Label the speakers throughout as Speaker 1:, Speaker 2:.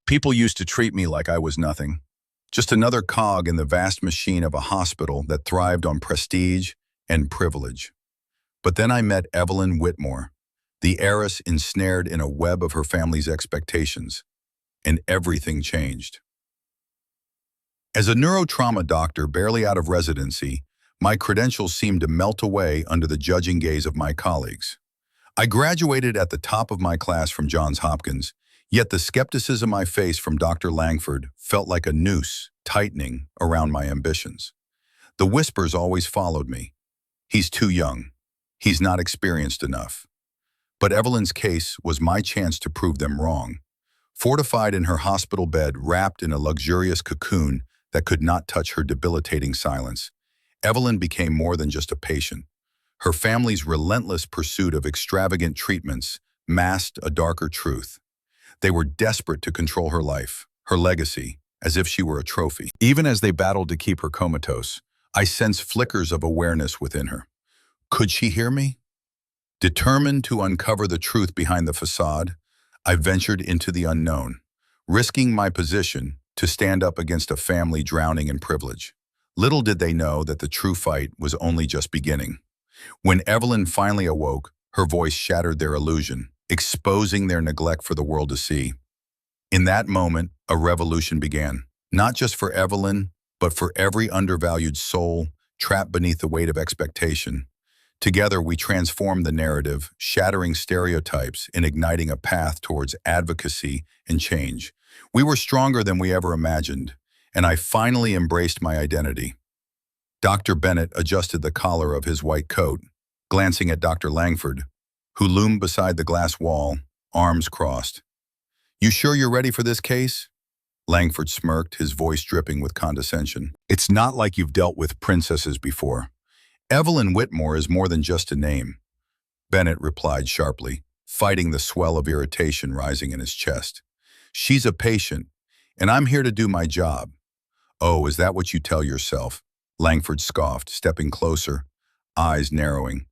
Speaker 1: People used to treat me like I was nothing, just another cog in the vast machine of a hospital that thrived on prestige and privilege. But then I met Evelyn Whitmore, the heiress ensnared in a web of her family's expectations, and everything changed. As a neurotrauma doctor barely out of residency, my credentials seemed to melt away under the judging gaze of my colleagues. I graduated at the top of my class from Johns Hopkins, yet the skepticism I faced from Dr. Langford felt like a noose tightening around my ambitions. The whispers always followed me. He's too young. He's not experienced enough. But Evelyn's case was my chance to prove them wrong. Fortified in her hospital bed, wrapped in a luxurious cocoon that could not touch her debilitating silence, Evelyn became more than just a patient. Her family's relentless pursuit of extravagant treatments masked a darker truth. They were desperate to control her life, her legacy, as if she were a trophy. Even as they battled to keep her comatose, I sensed flickers of awareness within her. Could she hear me? Determined to uncover the truth behind the facade, I ventured into the unknown, risking my position to stand up against a family drowning in privilege. Little did they know that the true fight was only just beginning. When Evelyn finally awoke, her voice shattered their illusion, exposing their neglect for the world to see. In that moment, a revolution began, not just for Evelyn, but for every undervalued soul trapped beneath the weight of expectation. Together, we transformed the narrative, shattering stereotypes and igniting a path towards advocacy and change. We were stronger than we ever imagined, and I finally embraced my identity. Dr. Bennett adjusted the collar of his white coat, glancing at Dr. Langford, who loomed beside the glass wall, arms crossed. "You sure you're ready for this case?" Langford smirked, his voice dripping with condescension. "It's not like you've dealt with princesses before. Evelyn Whitmore is more than just a name," Bennett replied sharply, fighting the swell of irritation rising in his chest. "She's a patient, and I'm here to do my job." "Oh, is that what you tell yourself?" Langford scoffed, stepping closer, eyes narrowing.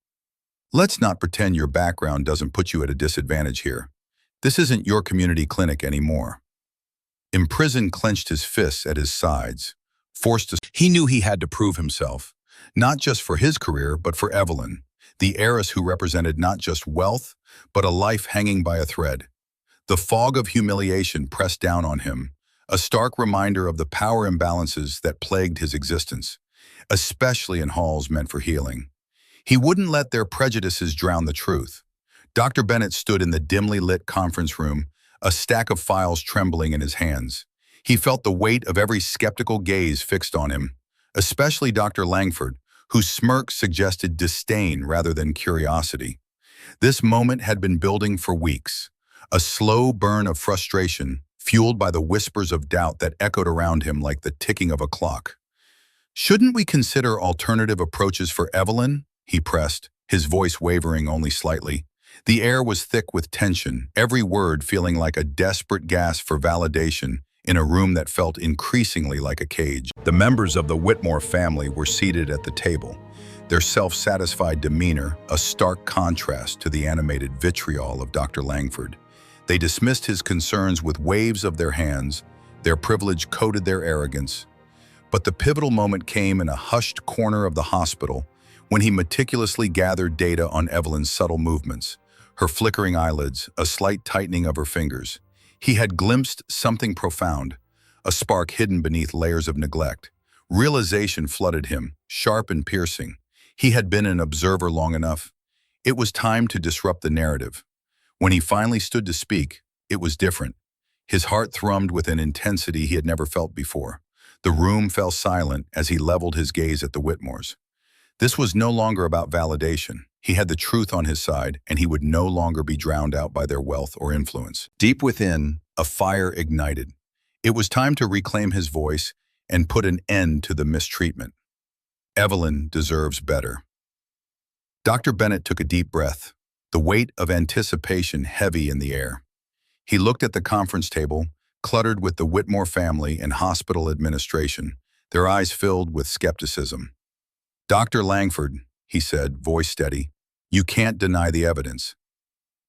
Speaker 1: "Let's not pretend your background doesn't put you at a disadvantage here. This isn't your community clinic anymore." Imprisoned clenched his fists at his sides, forced to. He knew he had to prove himself, not just for his career, but for Evelyn, the heiress who represented not just wealth, but a life hanging by a thread. The fog of humiliation pressed down on him, a stark reminder of the power imbalances that plagued his existence, especially in halls meant for healing. He wouldn't let their prejudices drown the truth. Dr. Bennett stood in the dimly lit conference room, a stack of files trembling in his hands. He felt the weight of every skeptical gaze fixed on him, especially Dr. Langford, whose smirk suggested disdain rather than curiosity. This moment had been building for weeks, a slow burn of frustration fueled by the whispers of doubt that echoed around him like the ticking of a clock. "Shouldn't we consider alternative approaches for Evelyn?" he pressed, his voice wavering only slightly. The air was thick with tension, every word feeling like a desperate gasp for validation in a room that felt increasingly like a cage. The members of the Whitmore family were seated at the table, their self-satisfied demeanor a stark contrast to the animated vitriol of Dr. Langford. They dismissed his concerns with waves of their hands, their privilege coated their arrogance. But the pivotal moment came in a hushed corner of the hospital when he meticulously gathered data on Evelyn's subtle movements, her flickering eyelids, a slight tightening of her fingers. He had glimpsed something profound, a spark hidden beneath layers of neglect. Realization flooded him, sharp and piercing. He had been an observer long enough. It was time to disrupt the narrative. When he finally stood to speak, it was different. His heart thrummed with an intensity he had never felt before. The room fell silent as he leveled his gaze at the Whitmores. This was no longer about validation. He had the truth on his side, and he would no longer be drowned out by their wealth or influence. Deep within, a fire ignited. It was time to reclaim his voice and put an end to the mistreatment. Evelyn deserves better. Dr. Bennett took a deep breath, the weight of anticipation heavy in the air. He looked at the conference table, cluttered with the Whitmore family and hospital administration, their eyes filled with skepticism. "Dr. Langford," he said, voice steady, "you can't deny the evidence."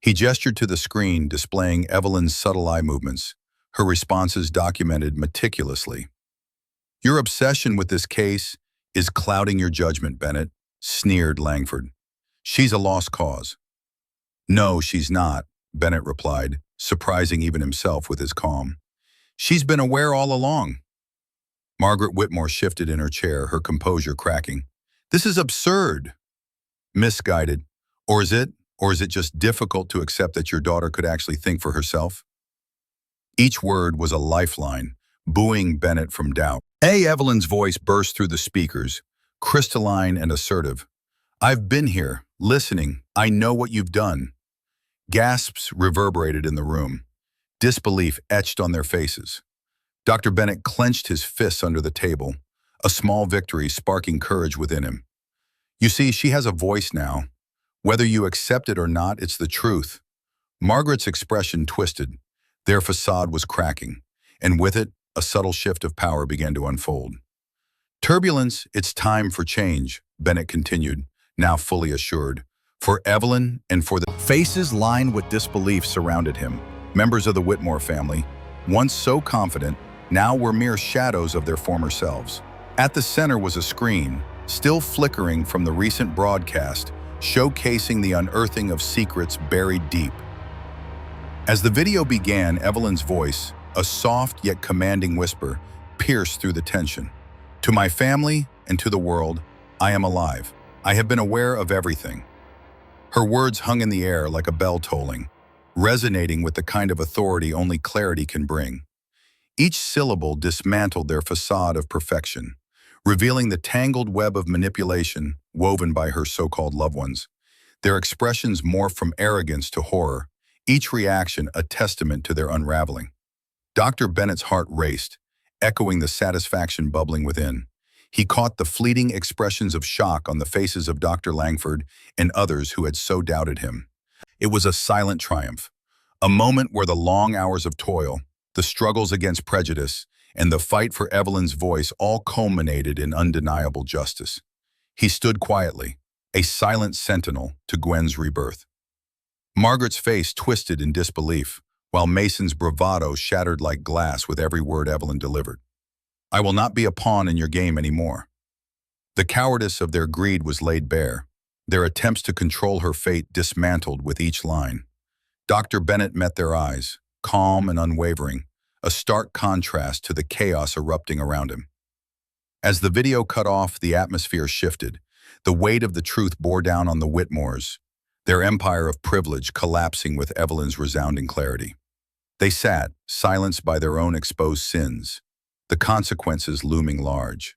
Speaker 1: He gestured to the screen displaying Evelyn's subtle eye movements, her responses documented meticulously. "Your obsession with this case is clouding your judgment, Bennett," sneered Langford. "She's a lost cause." "No, she's not," Bennett replied, surprising even himself with his calm. "She's been aware all along." Margaret Whitmore shifted in her chair, her composure cracking. "This is absurd." "Misguided. Or is it? Or is it just difficult to accept that your daughter could actually think for herself?" Each word was a lifeline, buoying Bennett from doubt. Evelyn's voice burst through the speakers, crystalline and assertive. "I've been here, listening. I know what you've done." Gasps reverberated in the room. Disbelief etched on their faces. Dr. Bennett clenched his fists under the table, a small victory sparking courage within him. "You see, she has a voice now. Whether you accept it or not, it's the truth." Margaret's expression twisted. Their facade was cracking, and with it, a subtle shift of power began to unfold. "Turbulence, it's time for change," Bennett continued, now fully assured. "For Evelyn and for the—" Faces lined with disbelief surrounded him. Members of the Whitmore family, once so confident, now were mere shadows of their former selves. At the center was a screen, still flickering from the recent broadcast, showcasing the unearthing of secrets buried deep. As the video began, Evelyn's voice, a soft yet commanding whisper, pierced through the tension. "To my family and to the world, I am alive. I have been aware of everything." Her words hung in the air like a bell tolling, resonating with the kind of authority only clarity can bring. Each syllable dismantled their facade of perfection, revealing the tangled web of manipulation woven by her so-called loved ones. Their expressions morphed from arrogance to horror, each reaction a testament to their unraveling. Dr. Bennett's heart raced, echoing the satisfaction bubbling within. He caught the fleeting expressions of shock on the faces of Dr. Langford and others who had so doubted him. It was a silent triumph, a moment where the long hours of toil, the struggles against prejudice, and the fight for Evelyn's voice all culminated in undeniable justice. He stood quietly, a silent sentinel to Gwen's rebirth. Margaret's face twisted in disbelief, while Mason's bravado shattered like glass with every word Evelyn delivered. "I will not be a pawn in your game anymore." The cowardice of their greed was laid bare, their attempts to control her fate dismantled with each line. Dr. Bennett met their eyes, calm and unwavering, a stark contrast to the chaos erupting around him. As the video cut off, the atmosphere shifted. The weight of the truth bore down on the Whitmores, their empire of privilege collapsing with Evelyn's resounding clarity. They sat, silenced by their own exposed sins, the consequences looming large.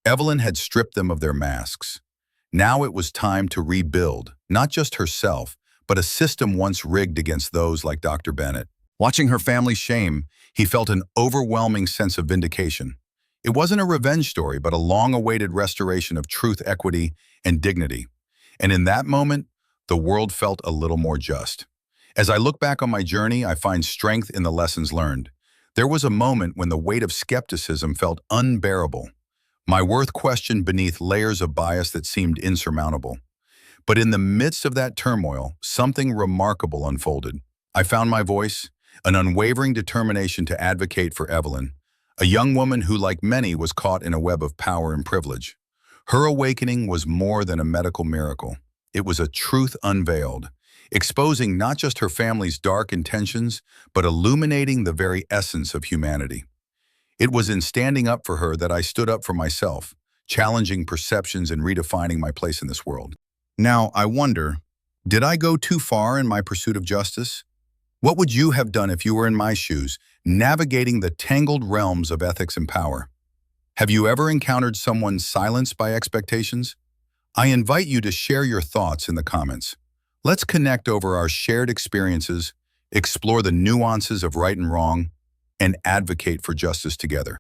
Speaker 1: Evelyn had stripped them of their masks. Now it was time to rebuild, not just herself, but a system once rigged against those like Dr. Bennett. Watching her family's shame, he felt an overwhelming sense of vindication. It wasn't a revenge story, but a long-awaited restoration of truth, equity, and dignity. And in that moment, the world felt a little more just. As I look back on my journey, I find strength in the lessons learned. There was a moment when the weight of skepticism felt unbearable. My worth questioned beneath layers of bias that seemed insurmountable. But in the midst of that turmoil, something remarkable unfolded. I found my voice, an unwavering determination to advocate for Evelyn, a young woman who, like many, was caught in a web of power and privilege. Her awakening was more than a medical miracle. It was a truth unveiled, exposing not just her family's dark intentions, but illuminating the very essence of humanity. It was in standing up for her that I stood up for myself, challenging perceptions and redefining my place in this world. Now, I wonder, did I go too far in my pursuit of justice? What would you have done if you were in my shoes, navigating the tangled realms of ethics and power? Have you ever encountered someone silenced by expectations? I invite you to share your thoughts in the comments. Let's connect over our shared experiences, explore the nuances of right and wrong, and advocate for justice together.